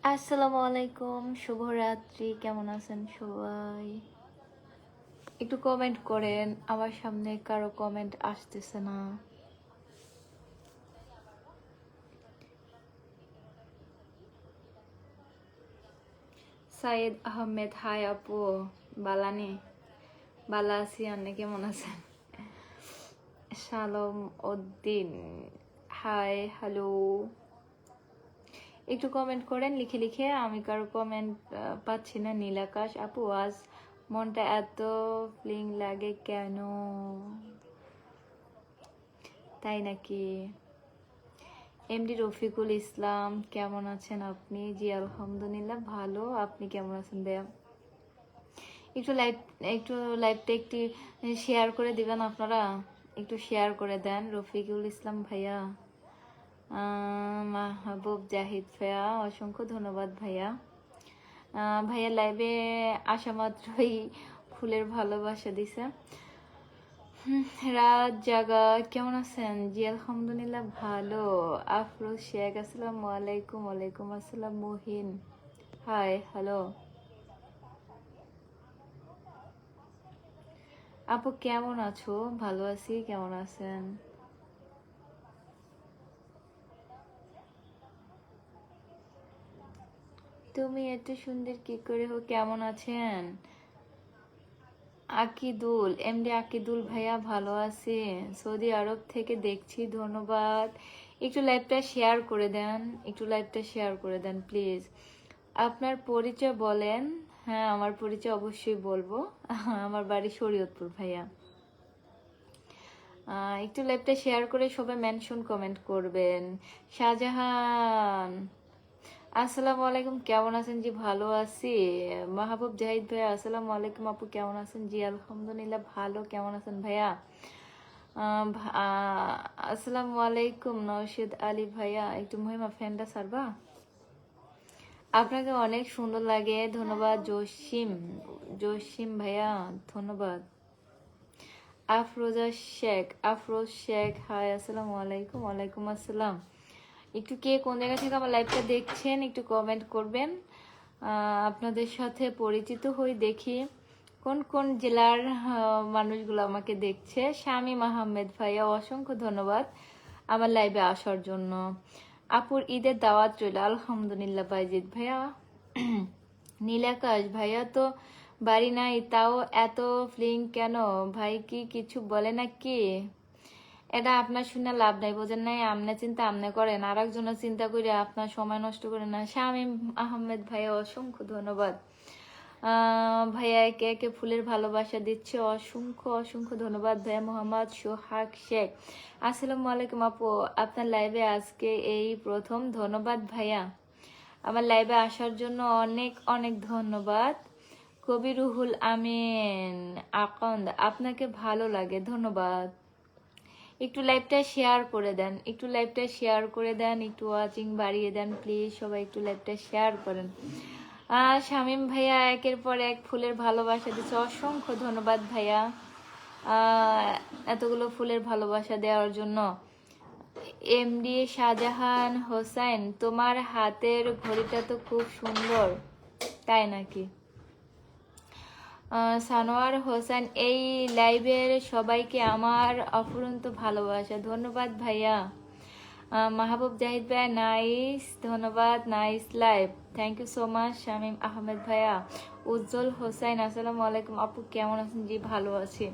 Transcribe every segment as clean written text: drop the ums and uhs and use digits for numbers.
আসসালামু আলাইকুম, শুভরাত্রি। কেমন আছেন সবাই? একটু কমেন্ট করেন, আমার সামনে কারো কমেন্ট আসতেছে না। সাইদ আহমেদ, হাই আপু। বালানি, বালা আছি, আপনি কেমন আছেন? শালম উদ্দিন, হাই, হ্যালো। একটু কমেন্ট করেন লিখে লিখে, আমি কারো কমেন্ট পাচ্ছি না। নীলাকাশ আপু, আজ মনটা এত ফিলিং লাগে কেন? তাই নাকি? এমডি রফিকুল ইসলাম, কেমন আছেন আপনি? জি আলহামদুলিল্লাহ ভালো। আপনি কেমন আছেন ভাইয়া? একটু লাইভ একটু লাইভটা একটু শেয়ার করে দিবেন আপনারা, একটু শেয়ার করে দেন। রফিকুল ইসলাম ভাইয়া, মাহবুব জাহিদ ভাইয়া, অসংখ্য ধন্যবাদ ভাইয়া। ভাইয়া লাইভে আসা মাত্রই ফুলের ভালোবাসা দিছে। রাত জাগা, কেমন আছেন? জি আলহামদুলিল্লাহ ভালো। আফরোজ শেখ, আসসালামু আলাইকুম। ওয়ালাইকুম আসসালাম। Muhin, hi, hello. আপু কেমন আছো? ভালো আছি, কেমন আছেন? তুমি এত সুন্দর কি করে হো? কেমন আছেন? আকিদুল, এমডি আকিদুল ভাইয়া, ভালো আছি, সৌদি আরব থেকে দেখছি, ধন্যবাদ। একটু লাইভটা শেয়ার করে দেন, একটু লাইভটা শেয়ার করে দেন প্লিজ। আপনার পরিচয় বলেন। হ্যাঁ, আমার পরিচয় অবশ্যই বলবো। আমার বাড়ি শরীয়তপুর ভাইয়া। একটু লাইভটা শেয়ার করে সবাই মেনশন কমেন্ট করবেন। শাহজাহান, আসসালামু আলাইকুম, কেমন আছেন? জি ভালো আছি। মাহবুব জাহিদ ভাইয়া, আসসালামু আলাইকুম আপু, কেমন আছেন? জি আলহামদুলিল্লাহ ভালো। কেমন আছেন ভাইয়া? আসসালামু আলাইকুম নওশিদ আলী ভাইয়া, একটু মহিমা ফ্যানটা সারবা? আপনাকে অনেক সুন্দর লাগে, ধন্যবাদ। জসিম, জসিম ভাইয়া, ধন্যবাদ। আফরোজা শেখ, আফরোজ শেখ, হাই, আসসালামু আলাইকুম। ওয়ালাইকুম আসসালাম। একটু কে কোন জায়গা থেকে আমার লাইভটা দেখছেন একটু কমেন্ট করবেন। আপনাদের সাথে পরিচিত হই, দেখি কোন কোন জেলার মানুষগুলো আমাকে দেখছে। শামীম আহমেদ ভাইয়া, অসংখ্য ধন্যবাদ আমার লাইভে আসার জন্য। আপুর ঈদের দাওয়াত রইল। আলহামদুলিল্লাহ বাইজিৎ ভাইয়া। নীলাকাশ ভাইয়া তো বাড়ি নাই, তাও এত ফ্লিং কেন? ভাই কি কিছু বলে নাকি? এটা আপনার শুনে লাভ নাই, বোঝেন নাই? আমনে চিন্তা আমনে করেন, আর একজনের চিন্তা করে আপনার সময় নষ্ট করে না। শামীম আহমেদ ভাইয়া, অসংখ্য ধন্যবাদ। ভাইয়া একে একে ফুলের ভালোবাসা দিচ্ছে, অসংখ্য অসংখ্য ধন্যবাদ ভাইয়া। মোহাম্মদ সোহাগ শেখ, আসসালামু আলাইকুম আপু, আপনার লাইভে আজকে এই প্রথম, ধন্যবাদ ভাইয়া। আমার লাইভে আসার জন্য অনেক অনেক ধন্যবাদ। কবি রুহুল আমিন আকন্দ, আপনাকে ভালো লাগে, ধন্যবাদ। একটু লাইভটা শেয়ার করে দেন, একটু লাইভটা শেয়ার করে দেন, একটু ওয়াচিং বাড়িয়ে দেন প্লিজ সবাই, একটু লাইভটা শেয়ার করেন। শামীম ভাইয়া একের পর এক ফুলের ভালোবাসা দিচ্ছে, অসংখ্য ধন্যবাদ ভাইয়া এতগুলো ফুলের ভালোবাসা দেওয়ার জন্য। এমডি শাহজাহান হোসেন, তোমার হাতের ঘড়িটা তো খুব সুন্দর, তাই নাকি? সানোয়ার হোসেন, এই লাইভের সবাইকে আমার অফুরন্ত ভালোবাসা, ধন্যবাদ ভাইয়া। মাহবুব জাহিদ ভাইয়া, নাইস, ধন্যবাদ, nice live, thank you so much. Shamim Ahmed ভাইয়া। উজ্জ্বল হোসেন, আসসালামু আলাইকুম আপু, কেমন আছেন? জি ভালো আছি,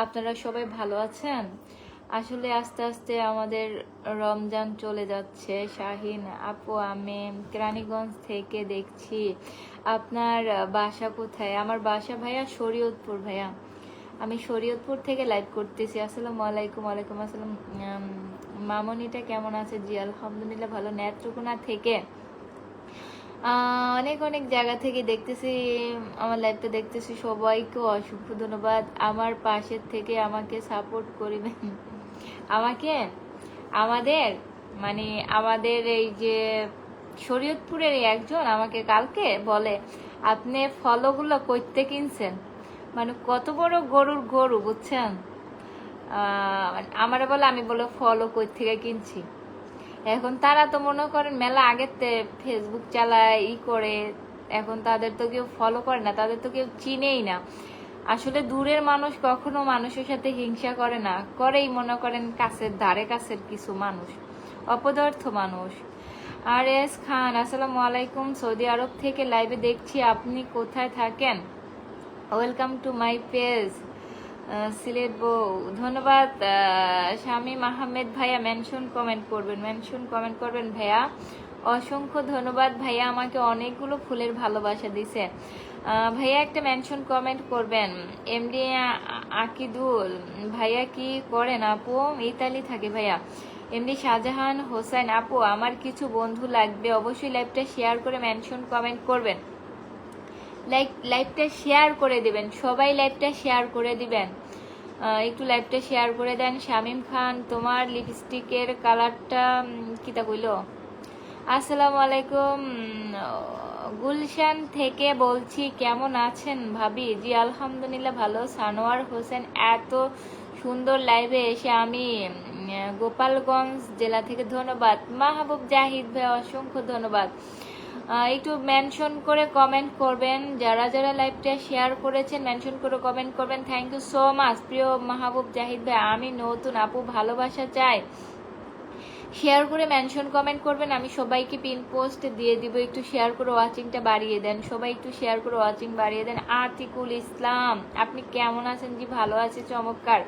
আপনারা সবাই ভালো আছেন? আসলে আস্তে আস্তে আমাদের রমজান চলে যাচ্ছে। শাহিন আপু, আমি কেরানীগঞ্জ থেকে দেখছি। আপনার বাসা কোথায়? আমার বাসা ভাইয়া শরীয়তপুর ভাইয়া, আমি শরীয়তপুর থেকে লাইভ করতেছি। আসসালামু আলাইকুম। ওয়ালাইকুম আসসালাম। মামনিটা কেমন আছে? জি আলহামদুলিল্লাহ ভালো। নেত্রকোনা থেকে অনেক অনেক জায়গা থেকে দেখতেছি, আমার লাইভটা দেখতেছি, সবাইকে অসংখ্য ধন্যবাদ। আমার পাশের থেকে আমাকে সাপোর্ট করিবেন। আমাকে, আমাদের মানে আমাদের এই যে শরীয়তপুরের একজন আমাকে কালকে বলে, আপনি ফলগুলো করতে কিনছেন, মানে কত বড় গরুর গরু বুঝছেন। আমারে বলে, আমি বলে ফলও কই থেকে কিনছি। এখন তারা তো মনে করেন মেলা আগের ফেসবুক চালায় করে, এখন তাদের তো কেউ ফলো করে না, তাদের তো কেউ চিনেই না। আসলে দূরের মানুষ কখনো মানুষের সাথে হিংসা করে না, করেই মনে করেন কাছের ধারে কাছের কিছু মানুষ, অপদার্থ মানুষ। আর এস খান, আসসালামু আলাইকুম, সৌদি আরব থেকে লাইভে দেখছি, আপনি কোথায় থাকেন? Welcome to my page Sylhet বউ। ধন্যবাদ শামীম আহমেদ ভাইয়া, মেনশন কমেন্ট করবেন ভাইয়া, অসংখ্য ধন্যবাদ ভাইয়া, আমাকে অনেকগুলো ফুলের ভালোবাসা দিছে ভাইয়া, একটা মেনশন কমেন্ট করবেন। এমডি আকিদুল ভাইয়া কি করেন আপু? ইতালি থাকে ভাইয়া। এমডি শাহজাহান হোসেন আপু, আমার কিছু বন্ধু লাগবে, অবশ্যই লাইভটা শেয়ার করে মেনশন কমেন্ট করবেন, লাইভটা শেয়ার করে দিবেন, সবাই লাইভটা শেয়ার করে দিবেন, একটু লাইভটা শেয়ার করে দেন। শামীম খান, তোমার লিপস্টিকের কালারটা কিতা কইল? আসসালামু আলাইকুম, গুলশান থেকে বলছি, কেমন আছেন ভাবি? জি আলহামদুলিল্লাহ ভালো। সানোয়ার হোসেন, এত সুন্দর লাইভে এসে আমি গোপালগঞ্জ জেলা থেকে, ধন্যবাদ। মাহবুব জাহিদ ভাই, অসংখ্য ধন্যবাদ। একটু মেনশন করে কমেন্ট করবেন, যারা যারা লাইভটা শেয়ার করেছেন মেনশন করে কমেন্ট করবেন। থ্যাংক ইউ সো মাচ প্রিয় মাহবুব জাহিদ ভাই, আমি নতুন আপু, ভালোবাসা চাই, শেয়ার করে মেনশন কমেন্ট করবেন, আমি সবাইকে পিন পোস্ট দিয়ে দিব, একটু শেয়ার করে ওয়াচিংটা বাড়িয়ে দেন, সবাই একটু শেয়ার করে ওয়াচিং বাড়িয়ে দেন। আতিকুল ইসলাম, আপনি কেমন আছেন? জি ভালো আছে, চমৎকার।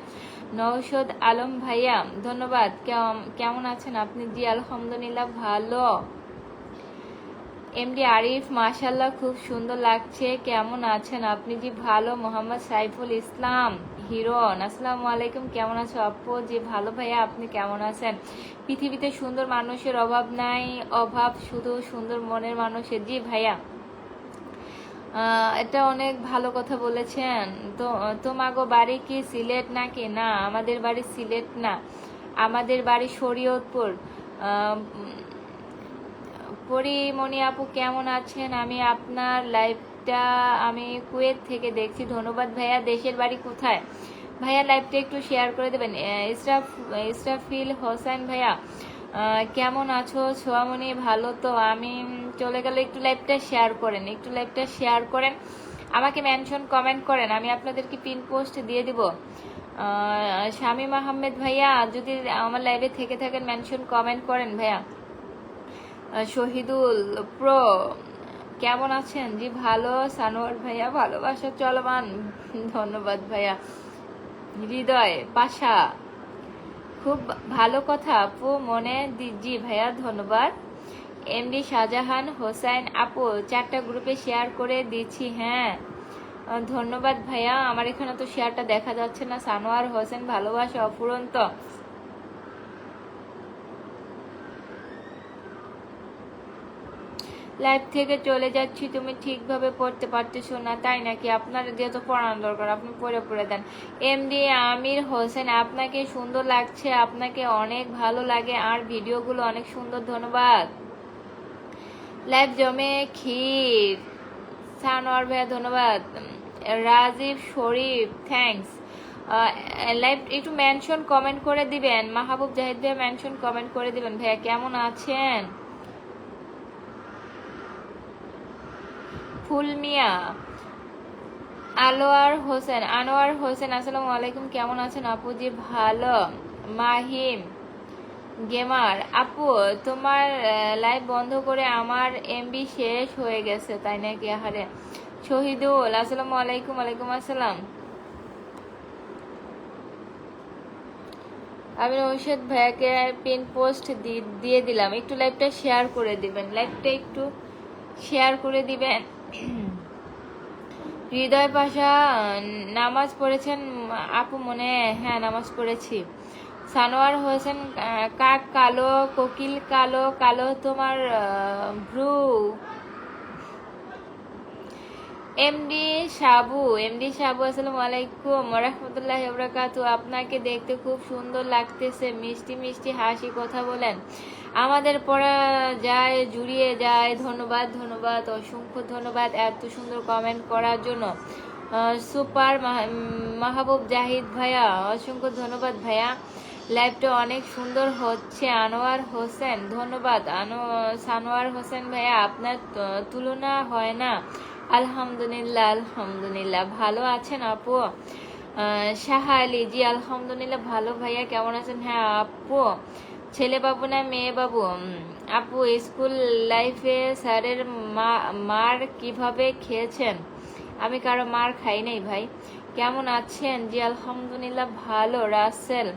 নওশদ আলম ভাইয়া, ধন্যবাদ, কেমন আছেন আপনি? জি আলহামদুলিল্লাহ ভালো। এমডি আরিফ, মাশাল্লাহ খুব সুন্দর লাগছে, কেমন আছেন আপনি? জি ভালো। মোহাম্মদ সাইফুল ইসলাম হিরন, আসসালামু আলাইকুম, কেমন আছো আপু? জি ভালো ভাইয়া, আপনি কেমন আছেন? পৃথিবীতে সুন্দর মানুষের অভাব নাই, অভাব শুধু সুন্দর মনের মানুষের। জি ভাইয়া, এটা অনেক ভালো কথা বলেছেন। তো তোমাগো বাড়ি কি সিলেট নাকি? না, আমাদের বাড়ি সিলেট না, আমাদের বাড়ি শরীয়তপুর। পরিমণি আপু, কেমন আছেন? আমি আপনার লাইভটা আমি কুয়েত থেকে দেখছি, ধন্যবাদ ভাইয়া। দেশের বাড়ি কোথায় ভাইয়া? লাইভটা একটু শেয়ার করে দেবেন। ইসরাফিল হোসেন ভাইয়া, কেমন আছো? সোয়ামণি, ভালো তো, আমি চলে গেলে একটু লাইভটা শেয়ার করেন, একটু লাইভটা শেয়ার করেন, আমাকে মেনশন কমেন্ট করেন, আমি আপনাদেরকে পিন পোস্ট দিয়ে দিব। শামীম আহমেদ ভাইয়া, যদি আমার লাইভে থেকে থাকেন মেনশন কমেন্ট করেন ভাইয়া। শহীদুল প্রো, কেমন আছেন? জি ভালো। সানোয়ার ভাইয়া, ভালোবাসা চলমান, ধন্যবাদ ভাইয়া। হৃদয় পাশা, খুব ভালো কথা আপু, মনে জি ভাইয়া, ধন্যবাদ। এমডি শাহজাহান হোসেন আপু, 4টা গ্রুপে শেয়ার করে দিচ্ছি, হ্যাঁ ধন্যবাদ ভাইয়া। আমার এখানে তো শেয়ারটা দেখা যাচ্ছে না। সানোয়ার হোসেন, ভালোবাসা অফুরন্ত। লাইভ থেকে চলে যাচ্ছি, তুমি ঠিকভাবে পড়তে পারতেছো না তাই নাকি? আপনার যেহেতু পড়ানো দরকার আপনি পড়ে দেন। এমডি আমির হোসেন, আপনাকে সুন্দর লাগছে, আপনাকে অনেক ভালো লাগে, আর ভিডিওগুলো অনেক সুন্দর, ধন্যবাদ। লাইভ জমে ক্ষীর, সানোয়ার ভাইয়া ধন্যবাদ। রাজীব শরীফ, থ্যাঙ্কস। লাইভ একটু মেনশন কমেন্ট করে দিবেন, মাহবুব জাহিদ ভাইয়া মেনশন কমেন্ট করে দিবেন। ভাইয়া কেমন আছেন? ফুলমিয়া, আনোয়ার হোসেন, আসসালামু আলাইকুম, কেমন আছেন আপু? জি ভালো। মাহিম গেমার আপু, তোমার লাইভ বন্ধ করে আমার এমবি শেষ হয়ে গেছে তাই নাকি? আহারে। শহীদুল, আসসালামু আলাইকুম। ওয়ালাইকুম আসসালাম। আমি নৌশাদ ভাইয়াকে পিন পোস্ট দিয়ে দিলাম, একটু লাইভটা শেয়ার করে দিবেন, লাইভটা একটু শেয়ার করে দিবেন। হৃদয় পাশা, নামাজ পড়েছেন আপু? মনে, হ্যাঁ নামাজ পড়েছি। সানোয়ার হোসেন, কাক কালো, কোকিল কালো, কালো তোমার ভ্রু। এমডি সাবু, আসসালামু আলাইকুম রাহমাতুল্লাহি ওয়া বারাকাতুহু, আপনাকে দেখতে খুব সুন্দর লাগতেছে, মিষ্টি মিষ্টি হাসি, কথা বলেন, আমাদের পড়া যায়, জুড়িয়ে যায়। ধন্যবাদ, অসংখ্য ধন্যবাদ এত সুন্দর কমেন্ট করার জন্য। সুপার মাহবুব জাহিদ ভাইয়া, অসংখ্য ধন্যবাদ ভাইয়া। লাইভটা অনেক সুন্দর হচ্ছে। আনোয়ার হোসেন, ধন্যবাদ। সানোয়ার হোসেন ভাইয়া, আপনার তুলনা হয় না। আলহামদুলিল্লাহ, আলহামদুলিল্লাহ। ভালো আছেন আপু? শাহ আলী, জি আলহামদুলিল্লাহ ভালো। ভাইয়া কেমন আছেন? হ্যাঁ আপু। ছেলে বাবু না মেয়ে বাবু? আপু, স্কুল লাইফে স্যারের মার কিভাবে খেয়েছেন? আমি কারো মার খাই নাই ভাই। কেমন আছেন? জি আলহামদুলিল্লাহ ভালো। রাসেল,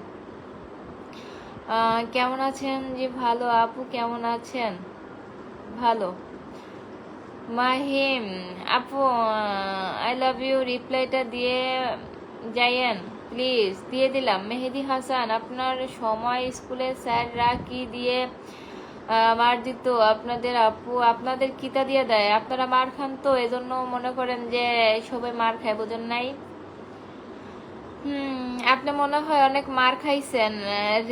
কেমন আছেন? জি ভালো। আপু কেমন আছেন? ভালো। মাহিম আপু, আই লাভ ইউ, রিপ্লাইটা দিয়ে যাইয়েন প্লিজ। দিয়ে দিলাম। মেহেদি হাসান, আপনার সময় স্কুলে স্যাররা কি দিয়ে মার দিত আপনাদের? আপু, আপনাদের কিতা দিয়ে দেয়? আপনারা মার খান তো, এজন্য মনে করেন যে সবাই মার খায়, বোঝেন নাই? আপনি মনে হয় অনেক মার খাইছেন।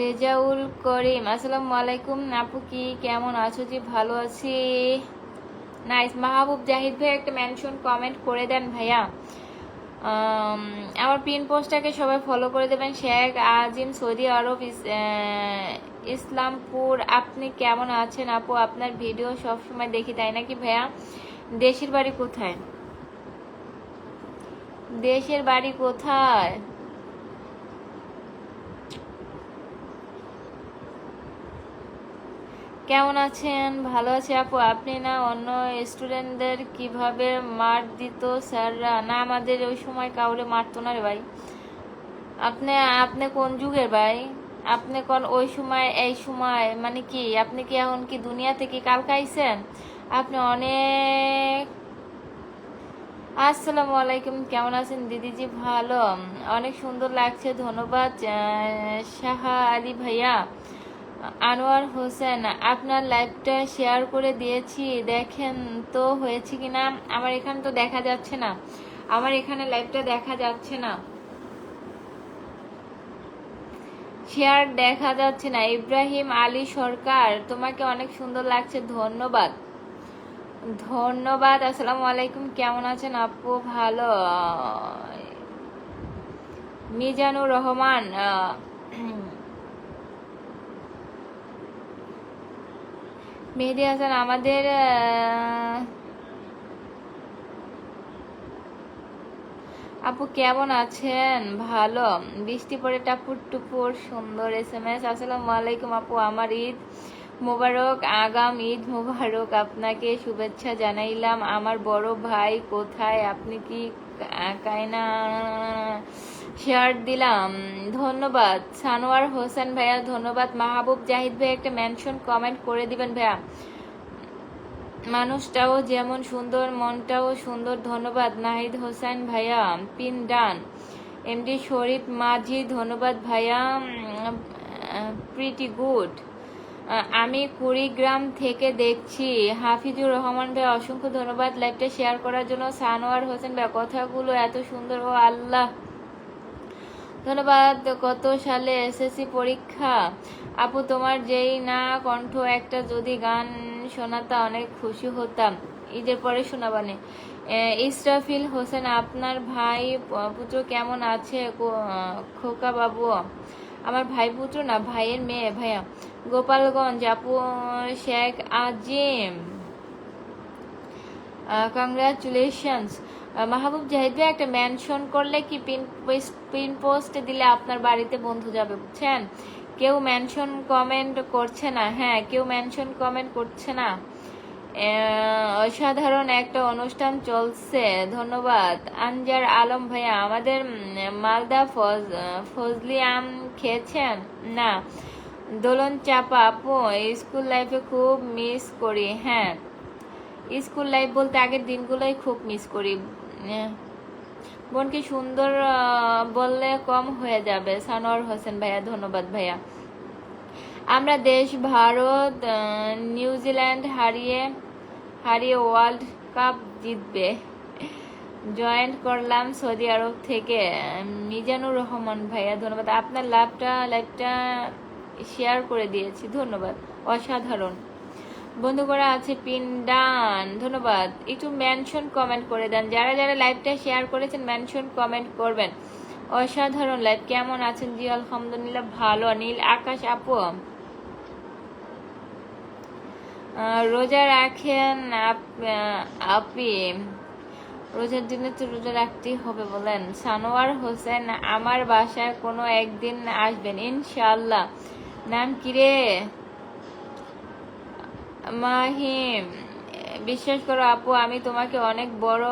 রেজাউল করিম, আসসালামু আলাইকুম। আপু কি কেমন আছো? জি ভালো আছি। নাইস। মাহবুব জাহিদ ভাই, একটা মেনশন কমেন্ট করে দেন ভাইয়া। আমার পিন পোস্টটাকে সবাই ফলো করে দেবেন। শেখ আজিম, সৌদি আরব, ইসলামপুর। আপনি কেমন আছেন আপু? আপনার ভিডিও সবসময় দেখি, তাই নাকি ভাইয়া? দেশের বাড়ি কোথায়? দেশের বাড়ি কোথায়? কেমন আছেন? ভালো আছে আপু। আপনি না অন্য স্টুডেন্টদের কিভাবে মার দিত স্যাররা? না, আমাদের ওই সময় কাউরে মারতো না রে ভাই। আপনি আপনি কোন যুগের ভাই? আপনি কোন ওই সময় এই সময় মানে কি? আপনি কি এখন কি দুনিয়া থেকে কালকে আইছেন? আপনি অনেক। আসসালামু আলাইকুম, কেমন আছেন দিদিজি? ভালো, অনেক সুন্দর লাগছে, ধন্যবাদ। শাহ আলী ভাইয়া। আনোয়ার হোসেন, আপনার লাইভটা শেয়ার করে দিয়েছি, দেখেন তো হয়েছে কিনা। আমার এখানে তো দেখা যাচ্ছে না, আমার এখানে লাইভটা দেখা যাচ্ছে না, শেয়ার দেখা যাচ্ছে না। ইব্রাহিম আলী সরকার, তোমাকে অনেক সুন্দর লাগছে, ধন্যবাদ। ধন্যবাদ। আসসালামু আলাইকুম, কেমন আছেন আপু? ভালো। মিজানুর রহমান, মেহেদি হাসান, আমাদের আপু কেমন আছেন? ভালো। বৃষ্টি পড়ে টাপুর টুপুর, সুন্দর SMS। আসসালামু আলাইকুম আপু, আমার ঈদ মোবারক। আগাম ঈদ মোবারক, আপনাকে শুভেচ্ছা জানাইলাম। আমার বড় ভাই কোথায়? আপনি কি কায়না শেয়ার দিলাম, ধন্যবাদ। সানোয়ার হোসেন ভাইয়া, ধন্যবাদ। মাহবুব জাহিদ ভাই, একটা মেনশন কমেন্ট করে দিবেন ভাইয়া। মানুষটাও যেমন সুন্দর, মনটাও সুন্দর, ধন্যবাদ। নাহিদ হোসেন ভাইয়া, পিন ডান। এমডি শরীফ মাঝি, ধন্যবাদ ভাইয়া। Pretty good. আমি কুড়িগ্রাম থেকে দেখছি। হাফিজুর রহমান ভাই, অসংখ্য ধন্যবাদ লাইভটা শেয়ার করার জন্য। সানোয়ার হোসেন ভাই, কথাগুলো এত সুন্দর, ও আল্লাহ, ধন্যবাদ। কত সালে SSC পরীক্ষা? আপু, তোমার যেই না কণ্ঠ, একটা যদি গান শোনাতা অনেক খুশি হতাম। ঈদের পরে শোনাবানে। ইসরাফিল হোসেন, আপনার ভাই পুত্র কেমন আছে? খোকা বাবু, আমার ভাই পুত্র না, ভাইয়ের মেয়ে ভাইয়া। গোপালগঞ্জ আপু। শেখ আজিম, কংগ্রাচুলেশনস। মাহবুব জাহিদ ভাই, একটা মেনশন করলে কি পিন পোস্টে দিলে আপনার বাড়িতে বন্ধু যাবে, বুঝছেন? কেউ মেনশন কমেন্ট করছে না। হ্যাঁ, কেউ মেনশন কমেন্ট করছে না। অসাধারণ একটা অনুষ্ঠান চলছে, ধন্যবাদ। আনজার আলম ভাইয়া, আমাদের মালদা ফজলি আম খেয়েছেন? না। দোলন চাপা আপু, স্কুল লাইফে খুব মিস করি। হ্যাঁ, স্কুল লাইফ বলতে আগের দিনগুলোই খুব মিস করি। বোনকে সুন্দর বললে কম হয়ে যাবে। সানোয়ার হোসেন ভাইয়া, ধন্যবাদ ভাইয়া। আমরা দেশ ভারত নিউজিল্যান্ড হারিয়ে ওয়ার্ল্ড কাপ জিতবে। জয়েন করলাম সৌদি আরব থেকে। মিজানুর রহমান ভাইয়া, ধন্যবাদ। আপনার লাইভটা শেয়ার করে দিয়েছি, ধন্যবাদ। অসাধারণ বন্ধু করা আছে, পিন ডান, ধন্যবাদ। একটু মেনশন কমেন্ট করে দেন, যারা যারা লাইভটা শেয়ার করেছেন মেনশন কমেন্ট করবেন। অসাধারণ লাইভ। কেমন আছেন? জি আলহামদুলিল্লাহ ভালো। নীল আকাশ আপু, রোজা রাখেন আপি? রোজার দিনে তো রোজা রাখতেই হবে বলেন। সানোয়ার হোসেন, আমার বাসায় কোনো একদিন আসবেন ইনশাআল্লাহ। নাম কি রে? মাহিম, বিশ্বাস করো আপু, আমি তোমাকে অনেক বড়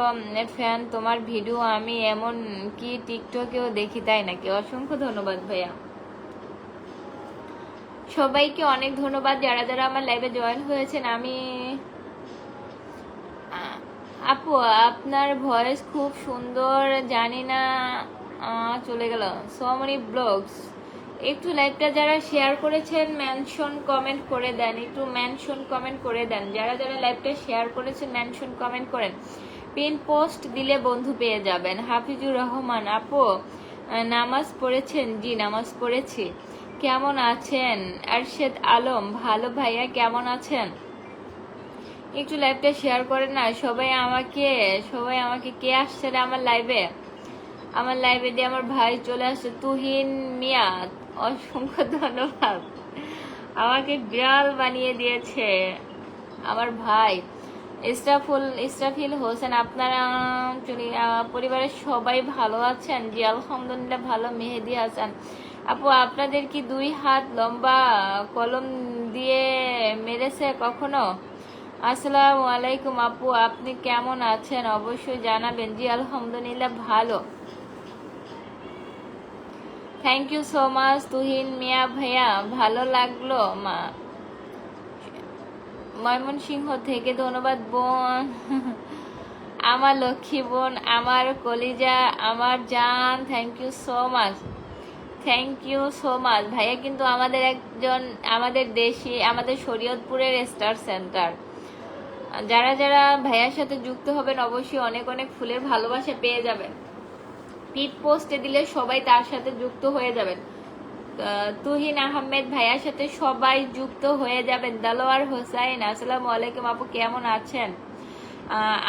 ফ্যান। তোমার ভিডিও আমি এমন কি টিকটকেও দেখি, তাই নাকি? অসংখ্য ধন্যবাদ ভাইয়া। সবাইকে অনেক ধন্যবাদ যারা যারা আমার লাইভে জয়েন হয়েছেন। আমি আপু আপনার ভয়েস খুব সুন্দর, জানি না চলে গেল। So many blogs. একটু লাইভটা যারা শেয়ার করেছেন মেনশন কমেন্ট করে দেন, একটু মেনশন কমেন্ট করে দেন। যারা যারা লাইভটা শেয়ার করেছেন মেনশন কমেন্ট করেন। পিন পোস্ট দিলে বন্ধু পেয়ে যাবেন। হাফিজুর রহমান আপু, নামাজ পড়েছেন? জি নামাজ পড়েছি। কেমন আছেন? আরশেদ আলম, ভালো ভাইয়া, কেমন আছেন? একটু লাইভটা শেয়ার করেন না সবাই আমাকে কে আসছে রে আমার লাইভে? আমার লাইভে দিয়ে আমার ভাই চলে আসছে, তুহিন মিয়া, অসংখ্য ধন্যবাদ। আমাকে বিড়াল বানিয়ে দিয়েছে আমার ভাই। ইস্টাফিল হোসেন, আপনারা পরিবারের সবাই ভালো আছেন? জি আলহামদুলিল্লাহ ভালো। মেহেদি হাসান আপু, আপনাদের কি 2 হাত লম্বা কলম দিয়ে মেরেছে কখনো? আসসালামু আলাইকুম আপু, আপনি কেমন আছেন? অবশ্যই জানাবেন। জি আলহামদুলিল্লাহ ভালো। Thank you so much Tuhin মিয়া ভাইয়া, ভালো লাগলো। ময়মনসিংহ থেকে ধন্যবাদ বোন, আমার লক্ষ্মী বোন, আমার কলিজা, আমার জান। Thank you so much, thank you so much ভাইয়া। কিন্তু আমাদের একজন, আমাদের দেশি, আমাদের শরীয়তপুরের স্টার সেন্টার, যারা যারা ভাইয়ার সাথে যুক্ত হবেন অবশ্যই অনেক অনেক ফুলের ভালোবাসা পেয়ে যাবেন। পিট পোস্টে দিলে সবাই তার সাথে যুক্ত হয়ে যাবেন। তুহিন আহমেদ ভাইয়ার সাথে সবাই যুক্ত হয়ে যাবেন। দালোয়ার হোসাইন, আসসালামু আলাইকুম আপু, কেমন আছেন?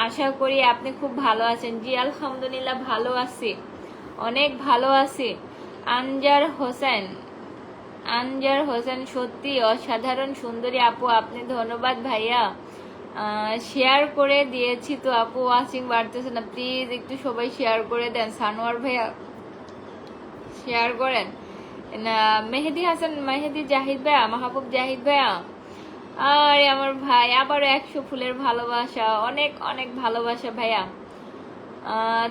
আশা করি আপনি খুব ভালো আছেন। জি আলহামদুলিল্লাহ ভালো আছি, অনেক ভালো আছি। আনজার হোসেন, সত্যি অসাধারণ সুন্দরী আপু আপনি। ধন্যবাদ ভাইয়া। শেয়ার করে দিয়েছি তো আপু, ওয়াচিং বাড়তেছে না, প্লিজ একটু সবাই শেয়ার করে দেন। সানোয়ার ভাইয়া শেয়ার করেন না। মেহেদি হাসান, মেহেদি জাহিদ ভাইয়া, মাহবুব জাহিদ ভাইয়া, আর আমার ভাই আবারও 100 ফুলের ভালোবাসা, অনেক অনেক ভালোবাসা ভাইয়া।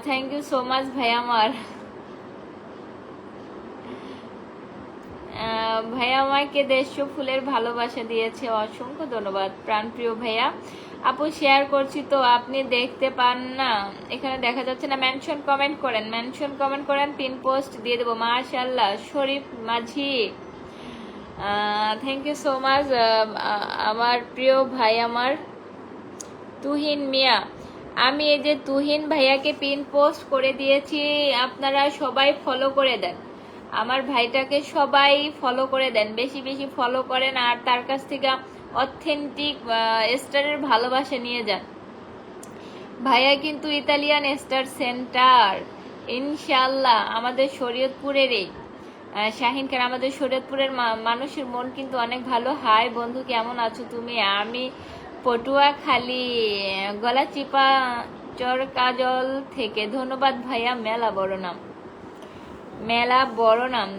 থ্যাংক ইউ সো মাচ ভাইয়া। আমার ভাইয়া আমাকে 150 ফুলের ভালোবাসা দিয়েছে, অসংখ্য ধন্যবাদ প্রাণপ্রিয় ভাইয়া। আপু শেয়ার করছি তো আপনি দেখতে পান না, এখানে দেখা যাচ্ছে না। মেনশন কমেন্ট করেন, মেনশন কমেন্ট করেন, পিন পোস্ট দিয়ে দেবো। মাশাআল্লাহ শরীফ মাঝি, থ্যাংক ইউ সো মাচ আমার প্রিয় ভাই। আমার তুহিন মিয়া, আমি এই যে তুহিন ভাইয়াকে পিন পোস্ট করে দিয়েছি, আপনারা সবাই ফলো করে দেন। আমার ভাইটাকে সবাই ফলো করে দেন, বেশি বেশি ফলো করেন, আর তার কাছ থেকে অথেন্টিক স্টারের ভালোবাসা নিয়ে যান। ভাইয়া কিন্তু ইতালিয়ান স্টার সেন্টার, ইনশাল্লাহ আমাদের শরীয়তপুরেরই। শাহিন খান, আমাদের শরীয়তপুরের মানুষের মন কিন্তু অনেক ভালো। হাই বন্ধু, কেমন আছো তুমি? আমি পটুয়াখালী গলাচিপা চরকাজল থেকে। ধন্যবাদ ভাইয়া, মেলা বড় নাম, মেলা বড় নাম।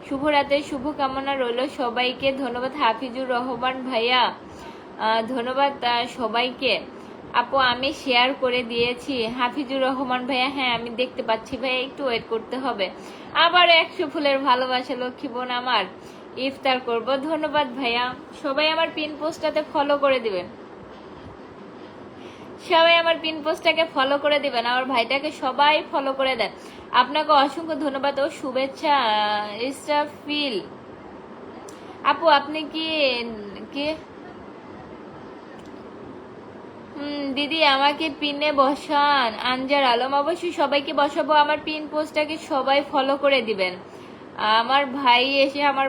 শুভরাতের শুভকামনা রইল সবাইকে। ধন্যবাদ হাফিজুর রহমান ভাইয়া, ধন্যবাদ সবাইকে। আপু আমি শেয়ার করে দিয়েছি। হাফিজুর রহমান ভাইয়া, হ্যাঁ আমি দেখতে পাচ্ছি ভাইয়া, একটু ওয়েট করতে হবে। আবার 100 ফুলের ভালোবাসা লক্ষ্মী বোন আমার, ইফতার করব। ধন্যবাদ ভাইয়া। সবাই আমার পিন পোস্টটাতে ফলো করে দিবেন, সবাই আমার পিন পোস্টটাকে ফলো করে দিবেন। আমার ভাইটাকে সবাই ফলো করে দেন। আপনাকে অসংখ্য ধন্যবাদ ও শুভেচ্ছা। ইস্টাফিল আপু, আপনি কি কি দিদি আমাকে পিনে বসান। আনজার আলম, অবশ্যই সবাইকে বসাবো। আমার পিন পোস্টটাকে সবাই ফলো করে দিবেন। আমার ভাই এসে আমার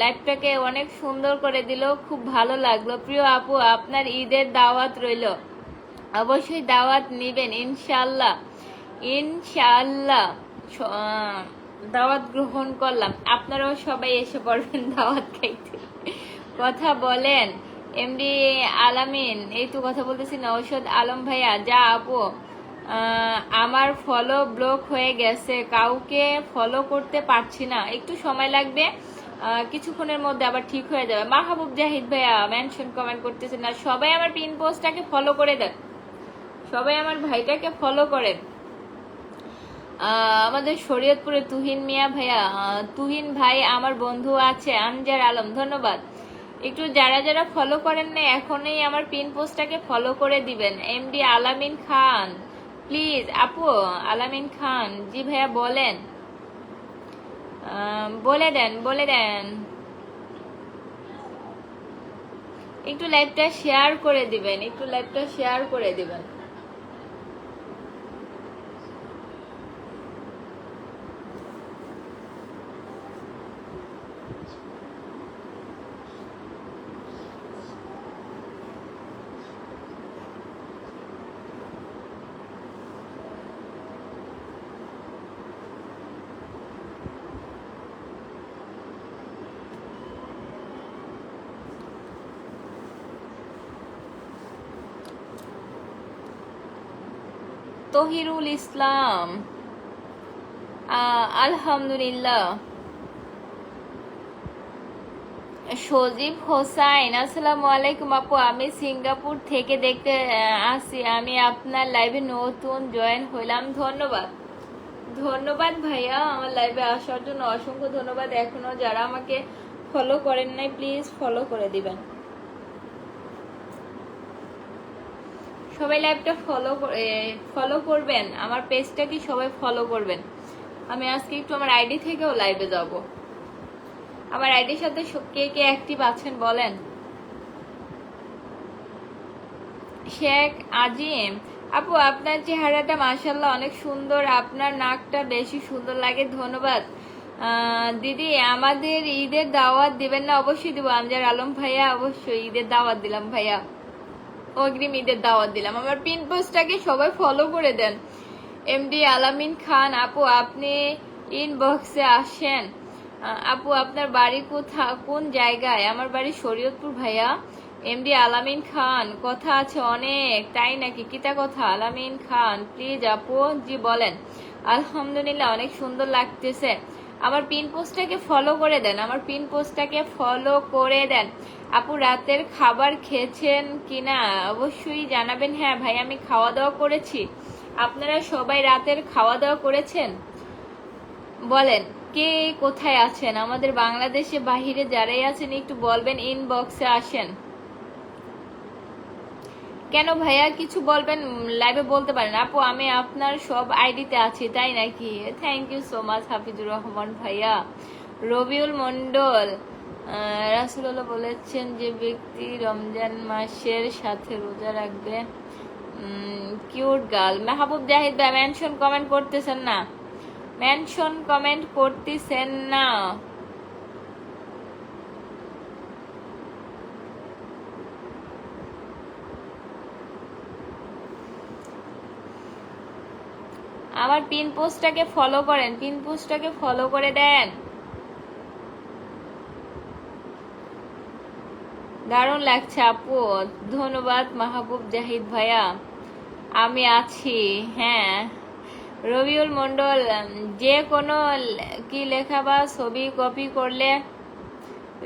লাইফটাকে অনেক সুন্দর করে দিল, খুব ভালো লাগলো। প্রিয় আপু, আপনার ঈদের দাওয়াত রইল, অবশ্যই দাওয়াত নিবেন ইনশাল্লাহ। ইনশাল্লাহ দাওয়াত গ্রহণ করলাম, আপনারাও সবাই এসে পড়বেন দাওয়াত খাইতে। কথা বলেন এমডি আলামিন, এই তো কথা বলতেছি না। ঔষধ আলম ভাইয়া, যা আপু আমার ফলো ব্লক হয়ে গেছে, কাউকে ফলো করতে পারছি না, একটু সময় লাগবে, কিছুক্ষণের মধ্যে আবার ঠিক হয়ে যাবে। মাহবুব জাহিদ ভাইয়া মেনশন কমেন্ট করতেছেন না, সবাই আমার পিন পোস্টটাকে ফলো করে দেন, সবাই আমার ভাইটাকে ফলো করেন। আমাদের শরীয়তপুরে তুহিন মিয়া ভাইয়া, তুহিন ভাই আমার বন্ধু আছে, আনজার আলম, ধন্যবাদ। একটু যারা যারা ফলো করেন না এখনই আমার পিন পোস্টটাকে ফলো করে দিবেন। এমডি আলামিন খান, প্লিজ আপু আলামিন খান, জি ভাইয়া বলেন, বলে দেন বলে দেন, একটু লাইভটা শেয়ার করে দিবেন, একটু লাইভটা শেয়ার করে দিবেন। তহিরুল ইসলাম, আলহামদুলিল্লাহ। সজীব হোসাইন, আসসালামু আলাইকুম আপু, আমি সিঙ্গাপুর থেকে দেখতে আসি, আমি আপনার লাইভে নতুন জয়েন হইলাম, ধন্যবাদ। ধন্যবাদ ভাইয়া, আমার লাইভে আসার জন্য অসংখ্য ধন্যবাদ। এখনো যারা আমাকে ফলো করেন নাই প্লিজ ফলো করে দিবেন, সবাই লাইভটা ফলো করবেন, আমার পেজটা কি সবাই ফলো করবেন। আমি আজকে একটু আমার আইডি থেকেও লাইভে যাব, আমার আইডির সাথে কে কে অ্যাক্টিভ আছেন বলেন। শেখ আজিম, আপু আপনার চেহারাটা মাশাআল্লাহ অনেক সুন্দর, আপনার নাকটা বেশি সুন্দর লাগে, ধন্যবাদ। দিদি আমাদের ঈদের দাওয়াত দিবেন না? অবশ্যই দিব আমজার আলম ভাইয়া, অবশ্যই ঈদের দাওয়াত দিলাম ভাইয়া, অগ্রিম ঈদের দাওয়াত দিলাম। আমার পিন পোস্টটাকে সবাই ফলো করে দেন। এমডি আলামিন খান, আপু আপনি ইনবক্সে আসেন। আপু আপনার বাড়ি কোন জায়গায়? আমার বাড়ি শরীয়তপুর ভাইয়া। এমডি আলামিন খান, কথা আছে অনেক, তাই নাকি? কিতা কথা আলামিন খান, প্লিজ আপু, জি বলেন। আলহামদুলিল্লাহ অনেক সুন্দর লাগতেছে। আমার পিন পোস্টটাকে ফলো করে দেন, আমার পিন পোস্টটাকে ফলো করে দেন। আপু রাতের খাবার খেয়েছেন কিনা অবশ্যই জানাবেন। হ্যাঁ ভাই আমি খাওয়া দাওয়া করেছি, আপনারা সবাই রাতের খাওয়া দাওয়া করেছেন? বলেন কে কোথায় আছেন, আমাদের বাংলাদেশে বাহিরে যারাই আছেন একটু বলবেন, ইনবক্সে আসেন। কেন ভাইয়া কিছু বলবেন, লাইভে বলতে পারেন। আপু আমি আপনার সব আইডিতে আছি, তাই নাকি? Thank you so much Hafizur Rahman ভাইয়া। রবিউল মন্ডল, রাসূলুল্লাহ বলেছেন যে ব্যক্তি রমজান মাসের সাথে রোজা রাখবে। Cute girl. মাহবুব জাহিদ ভাই মেনশন কমেন্ট করতেছেন না, মেনশন কমেন্ট করতেছেন না। আমার পিন পোস্টটাকে ফলো করেন, পিন পোস্টটাকে ফলো করে দেন। দারুণ লাগছে আপু, ধন্যবাদ মাহবুব জাহিদ ভাইয়া, আমি আছি। হ্যাঁ রবিউল মন্ডল, যে কোনো কি লেখা বা ছবি কপি করলে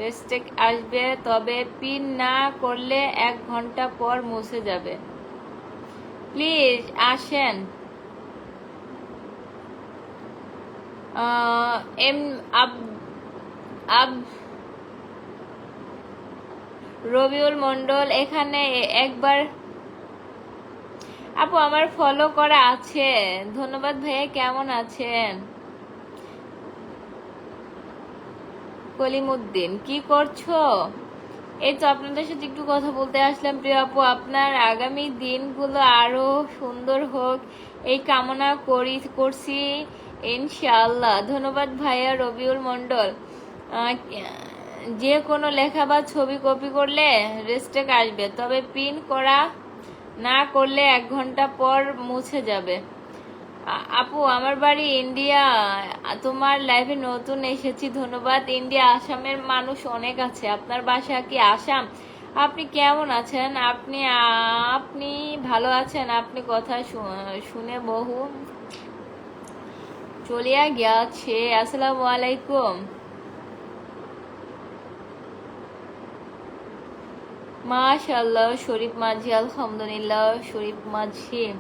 রেস্টেক আসবে, তবে পিন না করলে 1 ঘন্টা পর মুছে যাবে। প্লিজ আসেন। এম আব আব রবিউল মন্ডল এখানে একবার। আপু আমার ফলো করা আছে, ধন্যবাদ ভাইয়া, কেমন আছেন? কলিমুদ্দিন, কি করছো? এই তো আপনাদের সাথে একটু কথা বলতে আসলাম। প্রিয় আপু আপনার আগামী দিনগুলো আরো সুন্দর হোক এই কামনা করছি ইনশাআল্লাহ। ধন্যবাদ ভাইয়া রবিউল মন্ডল। যে কোনো লেখা বা ছবি কপি করলে রেস্টেক আসবে, তবে পিন করা না করলে 1 ঘন্টা পর মুছে যাবে। আপু আমার বাড়ি ইন্ডিয়া। তোমার লাইভে নতুন এসেছি, ধন্যবাদ। ইন্ডিয়া, আসামের মানুষ অনেক আছে। আপনার বাসা কি আসাম? আপনি কেমন আছেন? আপনি আপনি ভালো আছেন? আপনি কথা শুনে বহু চলিয়া গিয়াছে। আসসালামু আলাইকুম। মাশাআল্লাহ, শরীফ মাঝি, আলহামদুলিল্লাহ শরীফ মাঝি।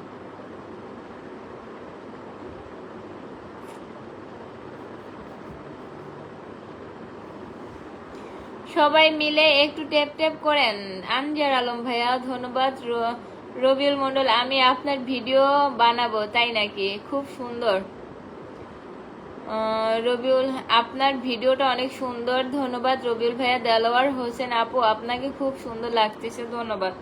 সবাই মিলে একটু ট্যাপ ট্যাপ করেন। আনজার আলম ভাইয়া ধন্যবাদ। রবিউল মন্ডল, আমি আপনার ভিডিও বানাবো, তাই নাকি? খুব সুন্দর। রবিউল, আপনার ভিডিওটা অনেক সুন্দর, ধন্যবাদ রবিউল ভাইয়া। দেলোয়ার হোসেন আপু, আপনাকে খুব সুন্দর লাগতেছে, ধন্যবাদ।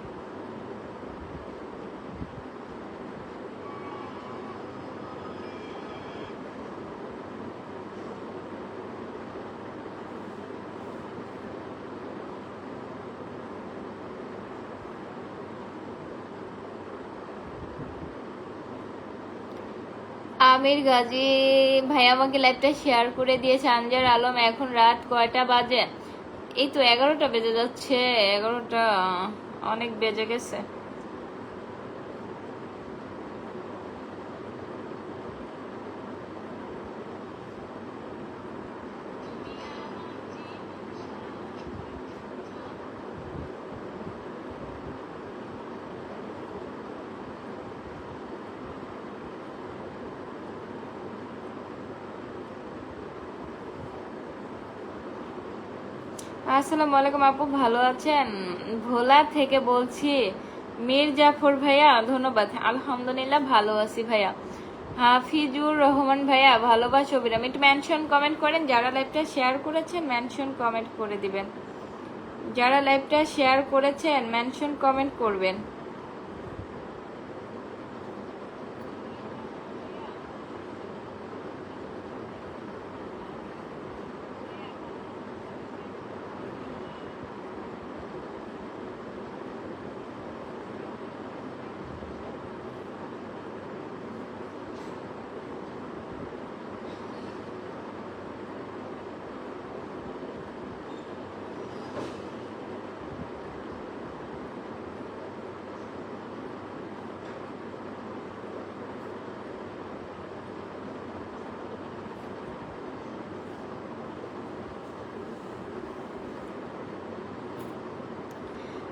আমির গাজী ভাই আমাকে লাইভটা শেয়ার করে দিয়েছে। আনজার আলম, এখন রাত কয়টা বাজে? এই তো 11টা বেজে যাচ্ছে। 11টা অনেক বেজে গেছে। আসসালামু আলাইকুম আপু, ভালো আছেন? ভোলা থেকে বলছি। মীর জাফর ভাইয়া, ধন্যবাদ। আলহামদুলিল্লাহ ভালো আছি ভাইয়া। হাফিজুর রহমান ভাইয়া, ভালোবাসা অবিরাম। একটু মেনশন কমেন্ট করেন, যারা লাইভটা শেয়ার করেছেন মেনশন কমেন্ট করে দিবেন। যারা লাইভটা শেয়ার করেছেন মেনশন কমেন্ট করবেন।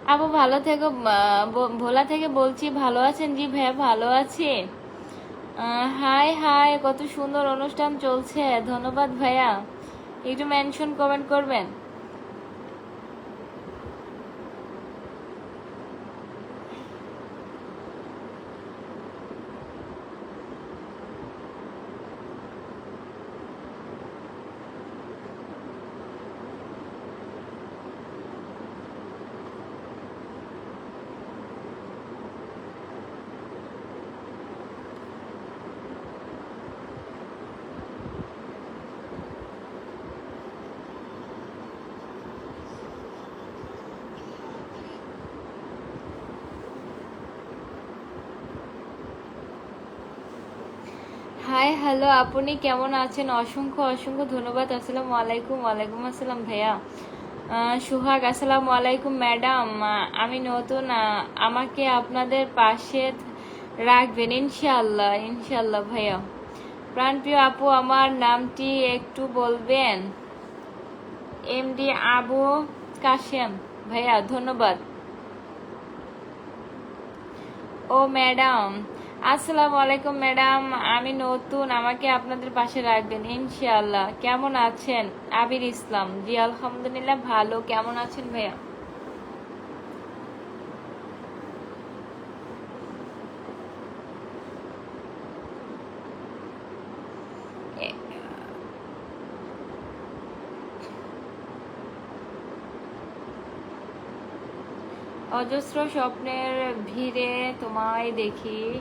আপু ভালো থেকো। ভোলা থেকে বলছি, ভালো আছেন? জি ভাইয়া ভালো আছি। হাই হাই, কত সুন্দর অনুষ্ঠান চলছে, ধন্যবাদ ভাইয়া। একটু মেনশন কমেন্ট করবেন। হাই হ্যালো, আপনি কেমন আছেন? অসংখ্য অসংখ্য ধন্যবাদ। আসসালামু আলাইকুম। ওয়ালাইকুম আসসালাম ভাইয়া। সুহাগ, আসসালামু আলাইকুম ম্যাডাম। আমি নতুন, আমাকে আপনাদের পাশে রাখবেন ইনশাআল্লাহ। ইনশাআল্লাহ ভাইয়া। প্রাণপ্রিয় আপু, আমার নামটি একটু বলবেন? এমডি আবু কাশেম ভাইয়া, ধন্যবাদ। ও ম্যাডাম, আসসালামু আলাইকুম ম্যাডাম, আমি নতুন, আমাকে আপনাদের পাশে রাখবেন ইনশাআল্লাহ। কেমন আছেন? আবির ইসলাম, জি আলহামদুলিল্লাহ ভালো। কেমন আছেন ভাইয়া? এ- অজস্র স্বপ্নের ভিড়ে তোমায় দেখি।